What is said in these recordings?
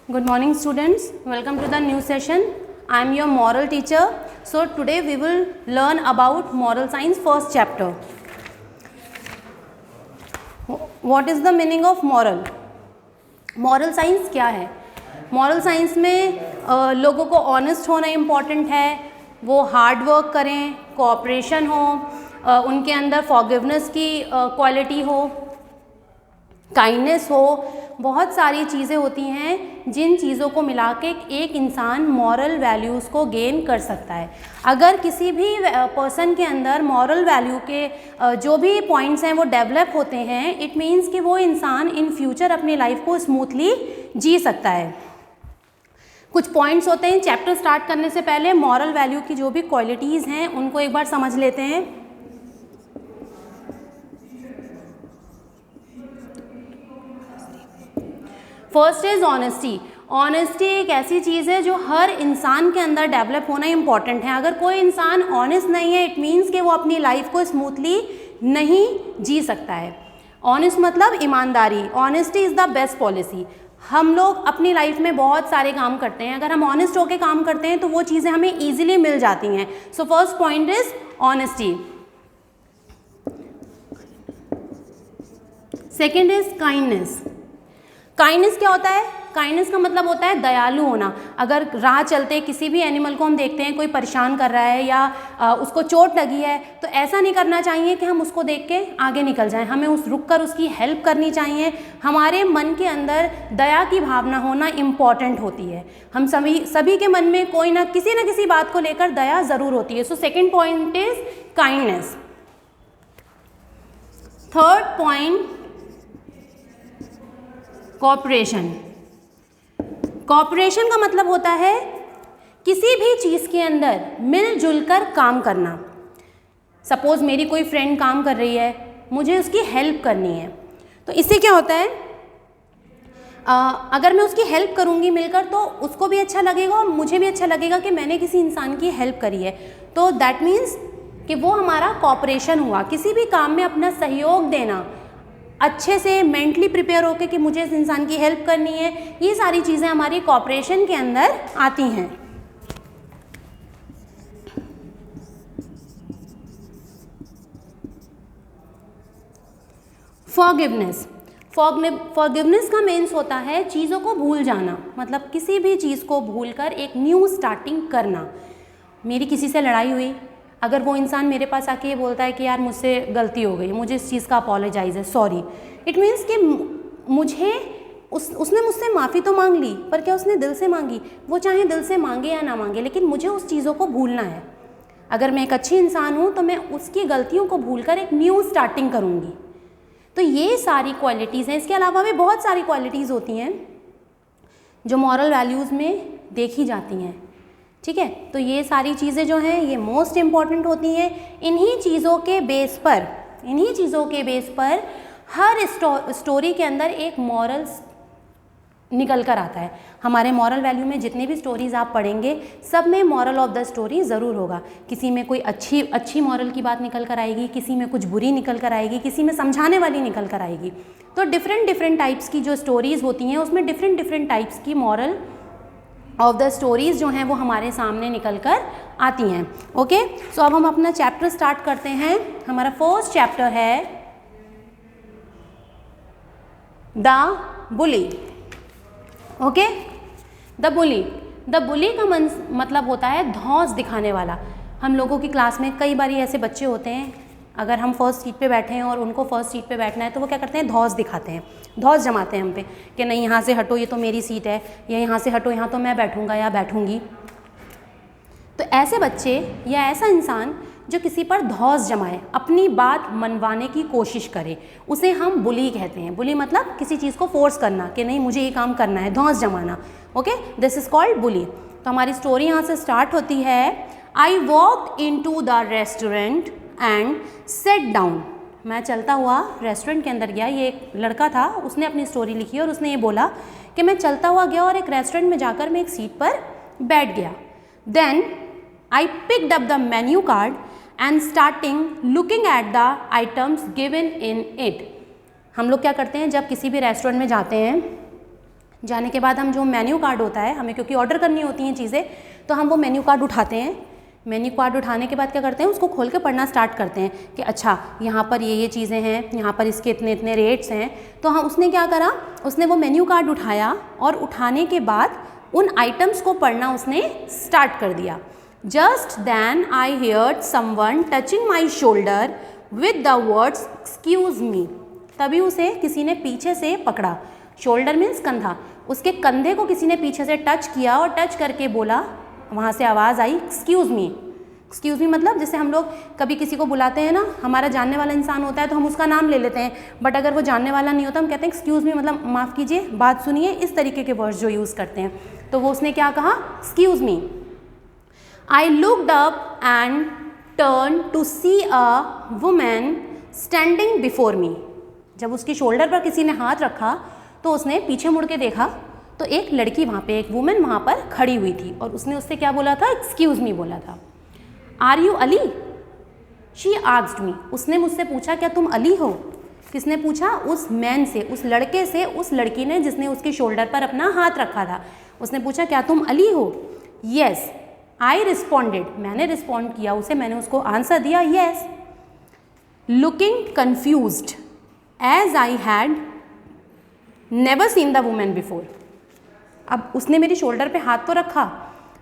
Good morning students, welcome to the new session. I am your moral teacher. So today we will learn about moral science first chapter. What is the meaning of moral? Moral science क्या है? Moral science में लोगों को honest होना important है, वो hard work करें, cooperation हो, उनके अंदर forgiveness की quality हो, काइंडनेस हो, बहुत सारी चीज़ें होती हैं जिन चीज़ों को मिला के एक इंसान मॉरल वैल्यूज़ को गेन कर सकता है। अगर किसी भी पर्सन के अंदर मॉरल वैल्यू के जो भी पॉइंट्स हैं वो डेवलप होते हैं, इट मीन्स कि वो इंसान इन फ्यूचर अपनी लाइफ को स्मूथली जी सकता है। कुछ पॉइंट्स होते हैं, चैप्टर स्टार्ट करने से पहले मॉरल वैल्यू की जो भी क्वालिटीज़ हैं उनको एक बार समझ लेते हैं। First is honesty. ऑनेस्टी एक ऐसी चीज़ है जो हर इंसान के अंदर डेवलप होना इम्पॉर्टेंट है। अगर कोई इंसान ऑनेस्ट नहीं है, इट मीन्स कि वो अपनी लाइफ को स्मूथली नहीं जी सकता है। ऑनेस्ट मतलब ईमानदारी। Honesty is the best policy. हम लोग अपनी लाइफ में बहुत सारे काम करते हैं, अगर हम ऑनेस्ट होकर काम करते हैं तो वो चीज़ें हमें ईजिली मिल जाती हैं। So first point is honesty. Second is kindness. Kindness क्या होता है? काइंडनेस का मतलब होता है दयालु होना। अगर राह चलते किसी भी एनिमल को हम देखते हैं कोई परेशान कर रहा है या उसको चोट लगी है, तो ऐसा नहीं करना चाहिए कि हम उसको देख के आगे निकल जाएं। हमें रुक कर उसकी हेल्प करनी चाहिए। हमारे मन के अंदर दया की भावना होना इम्पॉर्टेंट होती है। हम सभी के मन में कोई ना किसी बात को लेकर दया ज़रूर होती है। So second point is kindness. Third point cooperation. Cooperation का मतलब होता है किसी भी चीज़ के अंदर मिलजुल कर काम करना। सपोज़ मेरी कोई फ्रेंड काम कर रही है, मुझे उसकी हेल्प करनी है, तो इससे क्या होता है, अगर मैं उसकी हेल्प करूँगी मिलकर तो उसको भी अच्छा लगेगा और मुझे भी अच्छा लगेगा कि मैंने किसी इंसान की हेल्प करी है। तो दैट मीन्स कि वो हमारा कोऑपरेशन हुआ। किसी भी काम में अपना सहयोग देना, अच्छे से मेंटली प्रिपेयर होकर कि मुझे इस इंसान की हेल्प करनी है, ये सारी चीज़ें हमारी कोऑपरेशन के अंदर आती हैं। फॉरगिवनेस। फॉरगिवनेस का मीन्स होता है चीज़ों को भूल जाना, मतलब किसी भी चीज़ को भूलकर एक न्यू स्टार्टिंग करना। मेरी किसी से लड़ाई हुई, अगर वो इंसान मेरे पास आके ये बोलता है कि यार मुझसे गलती हो गई, मुझे इस चीज़ का अपोलोजाइज़ है, सॉरी, इट मीन्स कि मुझे उसने मुझसे माफ़ी तो मांग ली, पर क्या उसने दिल से मांगी? वो चाहे दिल से मांगे या ना मांगे, लेकिन मुझे उस चीज़ों को भूलना है। अगर मैं एक अच्छी इंसान हूँ तो मैं उसकी गलतियों को भूलकर एक न्यू स्टार्टिंग करूँगी। तो ये सारी क्वालिटीज़ हैं। इसके अलावा भी बहुत सारी क्वालिटीज़ होती हैं जो मॉरल वैल्यूज़ में देखी जाती हैं। ठीक है, तो ये सारी चीज़ें जो हैं ये मोस्ट इम्पॉर्टेंट होती हैं। इन्हीं चीज़ों के बेस पर हर स्टोरी के अंदर एक मॉरल निकल कर आता है। हमारे मॉरल वैल्यू में जितने भी स्टोरीज़ आप पढ़ेंगे सब में मॉरल ऑफ द स्टोरी ज़रूर होगा। किसी में कोई अच्छी मॉरल की बात निकल कर आएगी, किसी में कुछ बुरी निकल कर आएगी, किसी में समझाने वाली निकल कर आएगी। तो डिफरेंट टाइप्स की जो स्टोरीज़ होती हैं उसमें डिफरेंट टाइप्स की मॉरल ऑफ द स्टोरीज़ जो हैं वो हमारे सामने निकल कर आती हैं। ओके, सो अब हम अपना चैप्टर स्टार्ट करते हैं। हमारा फर्स्ट चैप्टर है द बुली। ओके, द बुली का मतलब होता है धौंस दिखाने वाला। हम लोगों की क्लास में कई बार ऐसे बच्चे होते हैं, अगर हम फर्स्ट सीट पे बैठे हैं और उनको फर्स्ट सीट पे बैठना है तो वो क्या करते हैं, धौंस दिखाते हैं, धौंस जमाते हैं हम पे कि नहीं यहाँ से हटो, ये तो मेरी सीट है, या यहाँ से हटो, यहाँ तो मैं बैठूंगा या बैठूंगी। तो ऐसे बच्चे या ऐसा इंसान जो किसी पर धौंस जमाए, अपनी बात मनवाने की कोशिश करे, उसे हम बुली कहते हैं। बुली मतलब किसी चीज़ को फोर्स करना कि नहीं मुझे ये काम करना है, धौंस जमाना। Okay, this is called bully. तो हमारी स्टोरी यहाँ से स्टार्ट होती है। I walked into the restaurant and set down. मैं चलता हुआ रेस्टोरेंट के अंदर गया। ये एक लड़का था, उसने अपनी स्टोरी लिखी और उसने ये बोला कि मैं चलता हुआ गया और एक रेस्टोरेंट में जाकर मैं एक सीट पर बैठ गया। Then I picked up the menu card and starting looking at the items given in it. हम लोग क्या करते हैं जब किसी भी रेस्टोरेंट में जाते हैं जाने के बाद हम जो मेन्यू कार्ड होता है, हमें क्योंकि ऑर्डर करनी होती हैं चीज़ें, तो हम वो मेन्यू कार्ड उठाते हैं। मेन्यू कार्ड उठाने के बाद क्या करते हैं, उसको खोल के पढ़ना स्टार्ट करते हैं कि अच्छा यहाँ पर ये चीज़ें हैं, यहाँ पर इसके इतने इतने रेट्स हैं। तो हाँ, उसने क्या करा, उसने वो मेन्यू कार्ड उठाया और उठाने के बाद उन आइटम्स को पढ़ना उसने स्टार्ट कर दिया। Just then I heard someone touching my shoulder with the words excuse me. तभी उसे किसी ने पीछे से पकड़ा, शोल्डर मीन्स कंधा, उसके कंधे को किसी ने पीछे से टच किया और टच करके बोला, वहाँ से आवाज़ आई एक्सक्यूज़ मी। एक्सक्यूज़ मी मतलब जैसे हम लोग कभी किसी को बुलाते हैं ना, हमारा जानने वाला इंसान होता है तो हम उसका नाम ले लेते हैं, बट अगर वो जानने वाला नहीं होता हम कहते हैं एक्सक्यूज़ मी, मतलब माफ़ कीजिए, बात सुनिए, इस तरीके के वर्ड्स जो यूज़ करते हैं। तो वो उसने क्या कहा, excuse me. I looked up and turn to see a women standing before me. जब उसकी शोल्डर पर किसी ने हाथ रखा तो उसने पीछे मुड़ के देखा तो एक लड़की वहाँ पे, एक वुमेन वहाँ पर खड़ी हुई थी और उसने उससे क्या बोला था, एक्सक्यूज़ मी बोला था। Are you Ali? She asked me. उसने मुझसे पूछा क्या तुम अली हो? किसने पूछा? उस मैन से, उस लड़के से, उस लड़की ने जिसने उसकी शोल्डर पर अपना हाथ रखा था, उसने पूछा क्या तुम अली हो? Yes I responded. मैंने रिस्पॉन्ड किया उसे, मैंने उसको आंसर दिया yes. Looking confused as I had never seen the women before. अब उसने मेरी शोल्डर पे हाथ तो रखा,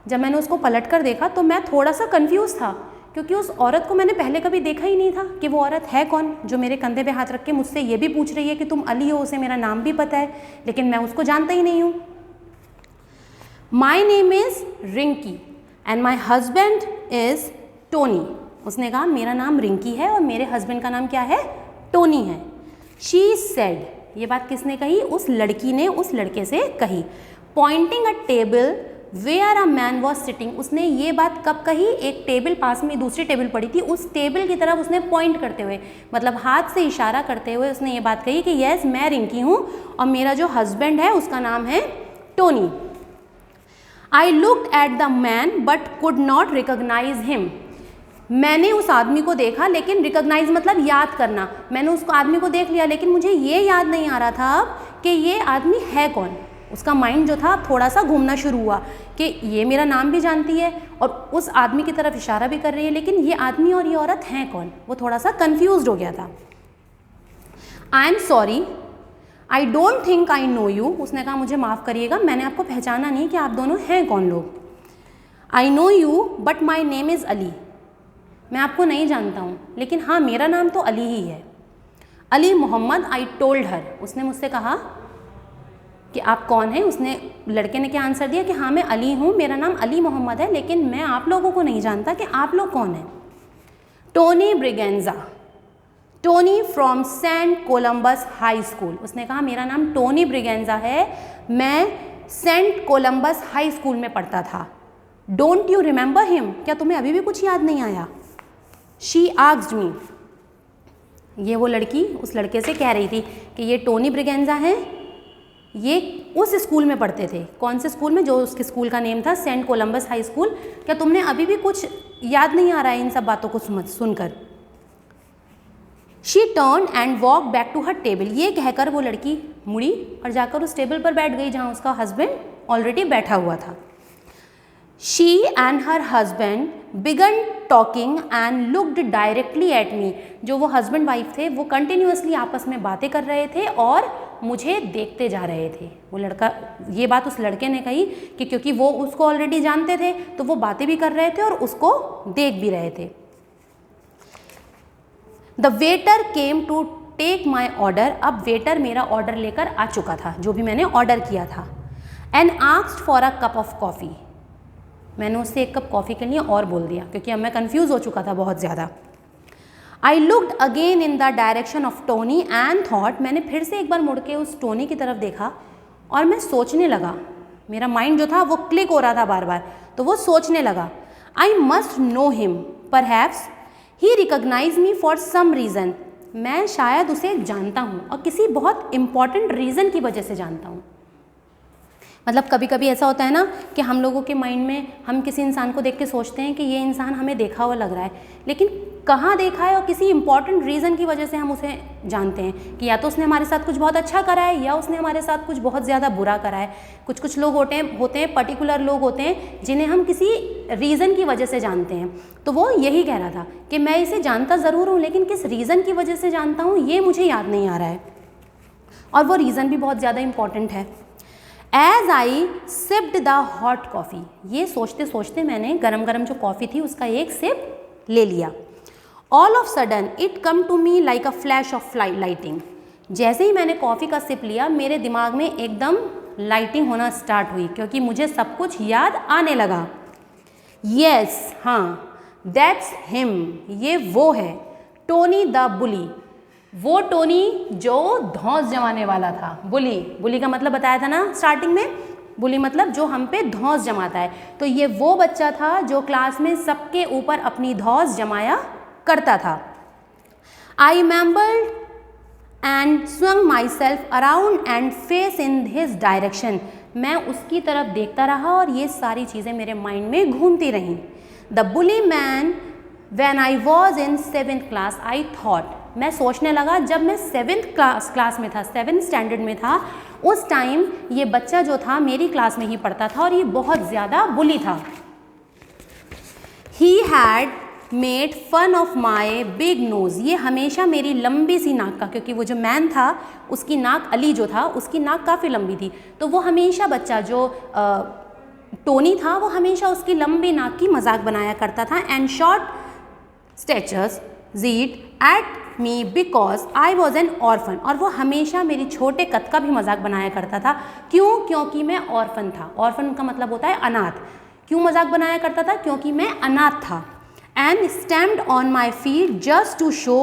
जब मैंने उसको पलट कर देखा तो मैं थोड़ा सा कंफ्यूज था, क्योंकि उस औरत को मैंने पहले कभी देखा ही नहीं था कि वो औरत है कौन, जो मेरे कंधे पे हाथ रख के मुझसे ये भी पूछ रही है कि तुम अली हो। उसे मेरा नाम भी पता है लेकिन मैं उसको जानता ही नहीं हूँ। My name is Rinki and my husband is Tony. उसने कहा मेरा नाम रिंकी है और मेरे हस्बैंड का नाम क्या है, टोनी है। शी सेड, ये बात किसने कही, उस लड़की ने उस लड़के से कही। Pointing a table where a man was sitting. उसने ये बात कब कही, एक टेबल पास में दूसरी टेबल पड़ी थी, उस टेबल की तरफ उसने पॉइंट करते हुए, मतलब हाथ से इशारा करते हुए उसने ये बात कही कि यस मैं रिंकी हूँ और मेरा जो हस्बैंड है उसका नाम है Tony. I looked at the man but could not recognise him. मैंने उस आदमी को देखा, लेकिन रिकॉग्नाइज मतलब याद करना, मैंने उसको आदमी को देख लिया लेकिन मुझे ये याद नहीं आ रहा था अब कि ये आदमी है कौन। उसका माइंड जो था थोड़ा सा घूमना शुरू हुआ कि ये मेरा नाम भी जानती है और उस आदमी की तरफ इशारा भी कर रही है, लेकिन ये आदमी और ये औरत हैं कौन, वो थोड़ा सा कंफ्यूज्ड हो गया था। I am sorry I don't think I know you. उसने कहा मुझे माफ़ करिएगा, मैंने आपको पहचाना नहीं कि आप दोनों हैं कौन लोग। I know you but my name is Ali. मैं आपको नहीं जानता हूँ लेकिन हाँ मेरा नाम तो अली ही है। Ali Mohammad. I told her. उसने मुझसे कहा कि आप कौन हैं। उसने, लड़के ने क्या आंसर दिया कि हाँ मैं अली हूँ, मेरा नाम अली मोहम्मद है, लेकिन मैं आप लोगों को नहीं जानता कि आप लोग कौन हैं। Tony Braganza. Tony from Saint Columbus high school. उसने कहा मेरा नाम टोनी ब्रिगेंजा है, मैं सेंट कोलम्बस हाई स्कूल में पढ़ता था। Don't you remember him. क्या तुम्हें अभी भी कुछ याद नहीं आया। शी आस्क्ड मी। ये वो लड़की उस लड़के से कह रही थी कि ये टोनी ब्रिगेंजा हैं, ये उस स्कूल में पढ़ते थे। कौन से स्कूल में, जो उसके स्कूल का नेम था सेंट कोलम्बस हाई स्कूल। क्या तुमने अभी भी कुछ याद नहीं आ रहा है इन सब बातों को सुनकर। She turn and walk back to her table. ये कहकर वो लड़की मुड़ी और जाकर उस टेबल पर बैठ गई जहाँ उसका हस्बैंड ऑलरेडी बैठा हुआ था। She and her husband began talking and looked directly at me. जो वो हस्बैंड वाइफ थे वो कंटिन्यूसली आपस में बातें कर रहे थे और मुझे देखते जा रहे थे। वो लड़का, ये बात उस लड़के ने कही कि क्योंकि वो उसको ऑलरेडी जानते थे तो वो बातें भी कर रहे थे और उसको देख भी रहे थे। The waiter came to take my order. अब वेटर मेरा ऑर्डर लेकर आ चुका था, जो भी मैंने ऑर्डर किया था। And asked for a cup of coffee. मैंने उससे एक कप कॉफ़ी के लिए और बोल दिया क्योंकि अब मैं कंफ्यूज हो चुका था बहुत ज़्यादा। I looked again in the direction of Tony and thought. मैंने फिर से एक बार मुड़ के उस टोनी की तरफ देखा और मैं सोचने लगा। मेरा माइंड जो था वो क्लिक हो रहा था बार बार, तो वो सोचने लगा। I must know him perhaps he recognise me for some reason. मैं शायद उसे जानता हूँ और किसी बहुत इम्पॉर्टेंट रीज़न की वजह से जानता हूँ। मतलब कभी कभी ऐसा होता है ना कि हम लोगों के माइंड में हम किसी इंसान को देख के सोचते हैं कि ये इंसान हमें देखा हुआ लग रहा है, लेकिन कहाँ देखा है और किसी इंपॉर्टेंट रीज़न की वजह से हम उसे जानते हैं कि या तो उसने हमारे साथ कुछ बहुत अच्छा करा है या उसने हमारे साथ कुछ बहुत ज़्यादा बुरा करा है। कुछ लोग होते हैं पर्टिकुलर लोग होते हैं जिन्हें हम किसी रीज़न की वजह से जानते हैं। तो वो यही कह रहा था कि मैं इसे जानता ज़रूर हूँ, लेकिन किस रीज़न की वजह से जानता हूँ ये मुझे याद नहीं आ रहा है, और वो रीज़न भी बहुत ज़्यादा इम्पॉर्टेंट है। As I sipped the hot coffee, ये सोचते सोचते मैंने गरम गरम जो कॉफ़ी थी उसका एक सिप ले लिया। All of sudden it come to me like a flash of lighting, जैसे ही मैंने कॉफ़ी का सिप लिया मेरे दिमाग में एकदम लाइटिंग होना स्टार्ट हुई, क्योंकि मुझे सब कुछ याद आने लगा। यस, हाँ, दैट्स हिम, ये वो है, टोनी द बुली, वो टोनी जो धौंस जमाने वाला था। बुली का मतलब बताया था ना स्टार्टिंग में, बुली मतलब जो हम पे धौंस जमाता है। तो ये वो बच्चा था जो क्लास में सबके ऊपर अपनी धौंस जमाया करता था। I remembered and swung myself around and face in his direction, मैं उसकी तरफ देखता रहा और ये सारी चीज़ें मेरे माइंड में घूमती रहीं। The bully man when I was in 7th class I thought, मैं सोचने लगा जब मैं 7th क्लास में था, 7th स्टैंडर्ड में था, उस टाइम ये बच्चा जो था मेरी क्लास में ही पढ़ता था और ये बहुत ज़्यादा बुली था। He had made fun of my big nose, ये हमेशा मेरी लंबी सी नाक का, क्योंकि वो जो मैन था उसकी नाक, अली जो था उसकी नाक काफ़ी लंबी थी, तो वो हमेशा बच्चा जो टोनी था वो हमेशा उसकी लंबी नाक की मजाक बनाया करता था। And short statures jeered at me because I was an orphan, और वो हमेशा मेरी छोटे कद का भी मजाक बनाया करता था। क्यों? क्योंकि मैं ऑर्फन था। ऑर्फन का मतलब होता है अनाथ। क्यों मजाक बनाया करता था? क्योंकि मैं अनाथ था। And stamped on my feet just to show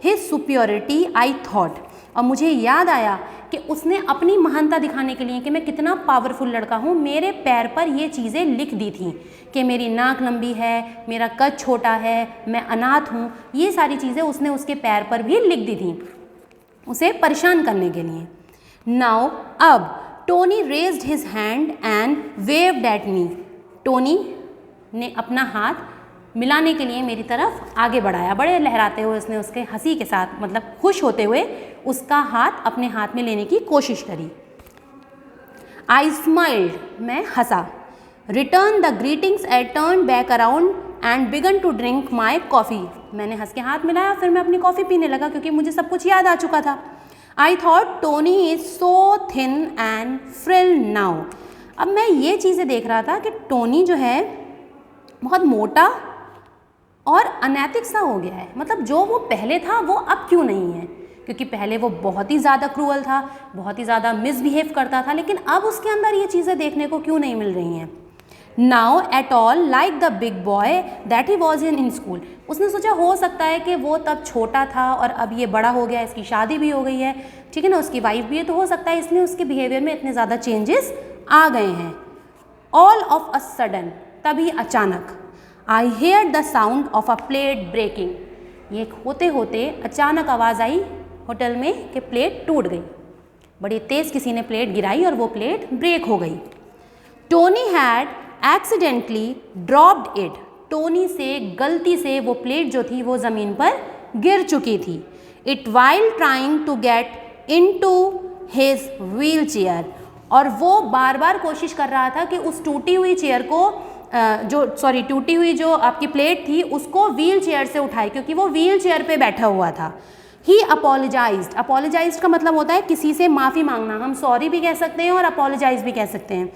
his superiority I thought, और मुझे याद आया कि उसने अपनी महानता दिखाने के लिए कि मैं कितना पावरफुल लड़का हूँ, मेरे पैर पर ये चीज़ें लिख दी थी कि मेरी नाक लंबी है, मेरा कद छोटा है, मैं अनाथ हूँ, ये सारी चीज़ें उसने उसके पैर पर भी लिख दी थी उसे परेशान करने के लिए। नाउ अब Tony raised his hand and waived at me, Tony ने अपना हाथ मिलाने के लिए मेरी तरफ आगे बढ़ाया, बड़े लहराते हुए उसने उसके हंसी के साथ, मतलब खुश होते हुए उसका हाथ अपने हाथ में लेने की कोशिश करी। आई स्माइल्ड, मैं हंसा। Return the greetings I turn back around and began to drink my coffee, मैंने हंस के हाथ मिलाया, फिर मैं अपनी कॉफ़ी पीने लगा क्योंकि मुझे सब कुछ याद आ चुका था। I thought Tony is so thin and frill now, अब मैं ये चीज़ें देख रहा था कि टोनी जो है बहुत मोटा और अनैतिक सा हो गया है, मतलब जो वो पहले था वो अब क्यों नहीं है, क्योंकि पहले वो बहुत ही ज़्यादा क्रूअल था, बहुत ही ज़्यादा मिसबिहेव करता था, लेकिन अब उसके अंदर ये चीज़ें देखने को क्यों नहीं मिल रही हैं। Now at all like the big boy that he was in school, उसने सोचा हो सकता है कि वो तब छोटा था और अब ये बड़ा हो गया, इसकी शादी भी हो गई है, ठीक है ना, उसकी वाइफ भी है, तो हो सकता है इसलिए उसके बिहेवियर में इतने ज़्यादा चेंजेस आ गए हैं। ऑल ऑफ अ सडन, तभी अचानक, I hear the sound of a plate breaking, ये होते होते अचानक आवाज़ आई होटल में कि प्लेट टूट गई, बड़ी तेज़ किसी ने प्लेट गिराई और वो प्लेट ब्रेक हो गई। Tony had accidentally dropped it, Tony से गलती से वो प्लेट जो थी वो ज़मीन पर गिर चुकी थी। It while trying to get into his wheelchair, और वो बार बार कोशिश कर रहा था कि उस टूटी हुई चेयर को टूटी हुई जो आपकी प्लेट थी उसको व्हील चेयर से उठाए, क्योंकि वो व्हील चेयर पे बैठा हुआ था। ही अपोलोजाइज्ड, अपोलोजाइज्ड का मतलब होता है किसी से माफ़ी मांगना, हम सॉरी भी कह सकते हैं और अपोलोजाइज भी कह सकते हैं।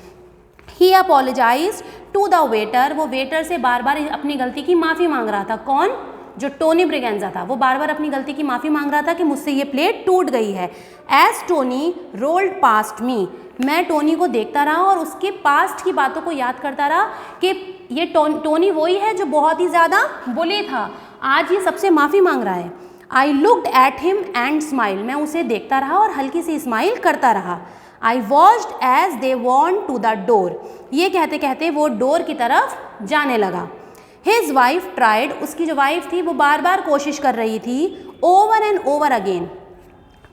ही अपोलोजाइज्ड टू द वेटर, वो वेटर से बार बार अपनी गलती की माफ़ी मांग रहा था। कौन? जो टोनी ब्रिगेंजा था, वो बार बार अपनी गलती की माफ़ी मांग रहा था कि मुझसे ये प्लेट टूट गई है। एज टोनी रोल्ड पास्ट मी, मैं टोनी को देखता रहा और उसके पास्ट की बातों को याद करता रहा कि ये टोनी वही है जो बहुत ही ज़्यादा बुली था, आज ये सबसे माफ़ी मांग रहा है। आई looked at him and smile, मैं उसे देखता रहा और हल्की सी स्माइल करता रहा। I watched as they want to the door, ये कहते कहते वो डोर की तरफ जाने लगा। हिज वाइफ ट्राइड, उसकी जो वाइफ थी वो बार बार कोशिश कर रही थी over and over again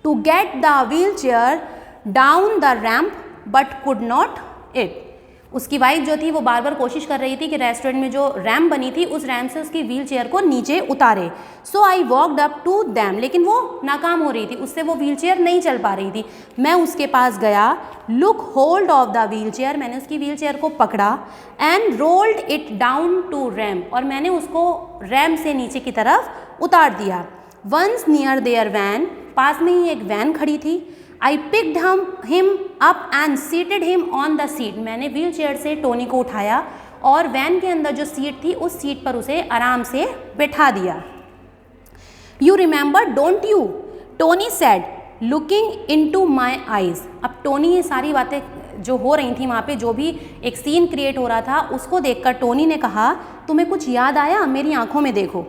to get the wheelchair down the ramp but could not it. उसकी वाइफ जो थी वो बार बार कोशिश कर रही थी कि रेस्टोरेंट में जो रैम्प बनी थी उस रैम्प से उसकी व्हील चेयर को नीचे उतारे। So I walked up to them, लेकिन वो नाकाम हो रही थी, उससे वो व्हील चेयर नहीं चल पा रही थी। मैं उसके पास गया, look hold of the wheelchair, मैंने उसकी व्हील चेयर को पकड़ा, and rolled it down to ramp, और मैंने उसको रैम्प से नीचे की तरफ उतार दिया। वंस नियर देयर वैन, पास में ही एक वैन खड़ी थी। I picked him up and seated him on the seat, मैंने व्हील चेयर से टोनी को उठाया और वैन के अंदर जो सीट थी उस सीट पर उसे आराम से बैठा दिया। You remember don't you, Tony said looking into my eyes. अब टोनी ये सारी बातें जो हो रही थी वहाँ पे, जो भी एक सीन क्रिएट हो रहा था, उसको देखकर टोनी ने कहा, तुम्हें कुछ याद आया? मेरी आंखों में देखो।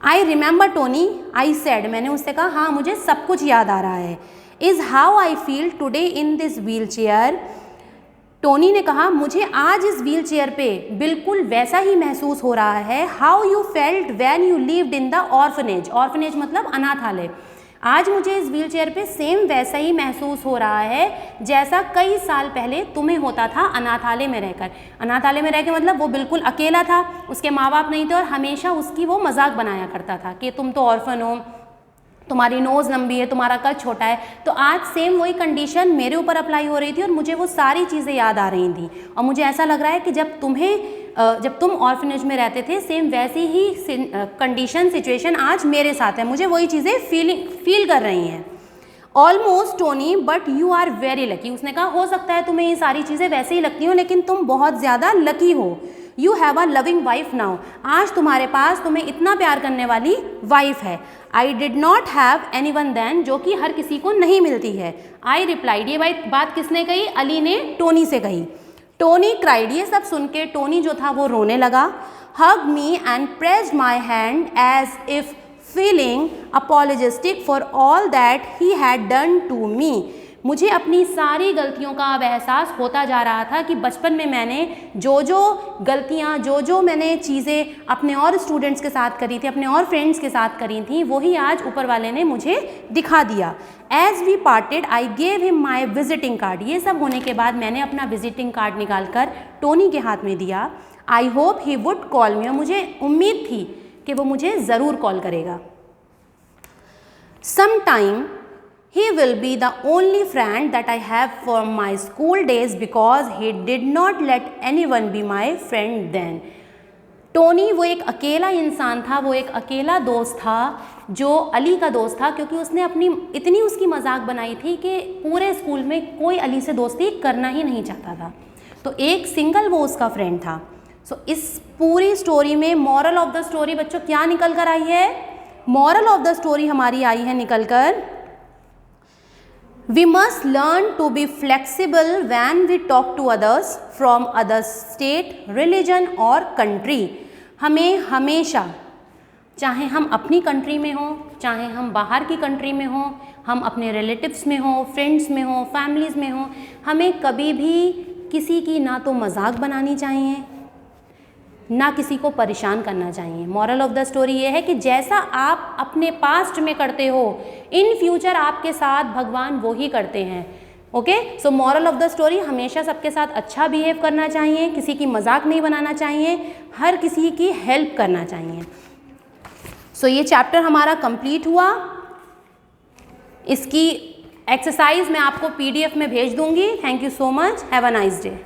I remember Tony, I said, मैंने उससे कहा हाँ मुझे सब कुछ याद आ रहा है। Is how I feel today in this wheel chair, Tony ने कहा मुझे आज इस व्हील चेयर पे बिल्कुल वैसा ही महसूस हो रहा है, how you felt when you lived in the orphanage, orphanage मतलब अनाथालय। आज मुझे इस व्हील चेयर पे सेम वैसा ही महसूस हो रहा है जैसा कई साल पहले तुम्हें होता था अनाथालय में रहकर। अनाथालय में रह के मतलब वो बिल्कुल अकेला था, उसके माँ बाप नहीं थे और हमेशा उसकी वो मजाक बनाया करता था कि तुम तो ऑर्फन हो, तुम्हारी नोज़ लंबी है, तुम्हारा कद छोटा है। तो आज सेम वही कंडीशन मेरे ऊपर अप्लाई हो रही थी और मुझे वो सारी चीज़ें याद आ रही थी और मुझे ऐसा लग रहा है कि जब तुम ऑर्फनेज में रहते थे सेम वैसी ही कंडीशन सिचुएशन आज मेरे साथ है, मुझे वही चीज़ें फील कर रही हैं। Almost Tony but you are very lucky, उसने कहा हो सकता है तुम्हें ये सारी चीज़ें वैसे ही लगती हो लेकिन तुम बहुत ज़्यादा लकी हो। You have a loving wife now, आज तुम्हारे पास तुम्हें इतना प्यार करने वाली वाइफ है। I did not have anyone then, जो कि हर किसी को नहीं मिलती है। आई रिप्लाइड, ये बात किसने कही? अली ने टोनी से कही। टोनी क्राइड, ये सब सुन के टोनी जो था वो रोने लगा। Hug me and pressed my hand as if feeling apologetic for all that he had done to me. मुझे अपनी सारी गलतियों का अब एहसास होता जा रहा था कि बचपन में मैंने जो जो गलतियाँ जो मैंने चीज़ें अपने और स्टूडेंट्स के साथ करी थी, अपने और फ्रेंड्स के साथ करी थी, वही आज ऊपर वाले ने मुझे दिखा दिया। As we parted I gave him my visiting card, ये सब होने के बाद मैंने अपना विजिटिंग कार्ड निकाल कर टोनी के हाथ में दिया। I hope he would call me, मुझे उम्मीद थी कि वो मुझे ज़रूर कॉल करेगा। Some time he will be the only friend that I have from my school days because he did not let anyone be my friend then. Tony वो एक अकेला इंसान था, वो एक अकेला दोस्त था जो अली का दोस्त था, क्योंकि उसने इतनी उसकी मजाक बनाई थी कि पूरे स्कूल में कोई अली से दोस्ती करना ही नहीं चाहता था। तो एक सिंगल वो उसका फ्रेंड था। सो इस पूरी स्टोरी में मॉरल ऑफ द स्टोरी बच्चों क्या निकल कर आई है? मॉरल ऑफ द स्टोरी हमारी आई है निकल कर, we must learn to be flexible when we talk to others from other state, religion और country। हमें हमेशा, चाहे हम अपनी कंट्री में हों, चाहे हम बाहर की कंट्री में हों, हम अपने रिलेटिव्स में हों, फ्रेंड्स में हों, फैमिलीज़ में हों, हमें कभी भी किसी की ना तो मजाक बनानी चाहिए ना किसी को परेशान करना चाहिए। मॉरल ऑफ द स्टोरी ये है कि जैसा आप अपने पास्ट में करते हो, इन फ्यूचर आपके साथ भगवान वो ही करते हैं। Okay, so moral of the story, हमेशा सबके साथ अच्छा बिहेव करना चाहिए, किसी की मजाक नहीं बनाना चाहिए, हर किसी की हेल्प करना चाहिए। सो ये चैप्टर हमारा कंप्लीट हुआ। इसकी एक्सरसाइज मैं आपको PDF में भेज दूंगी। Thank you so much, have a nice day.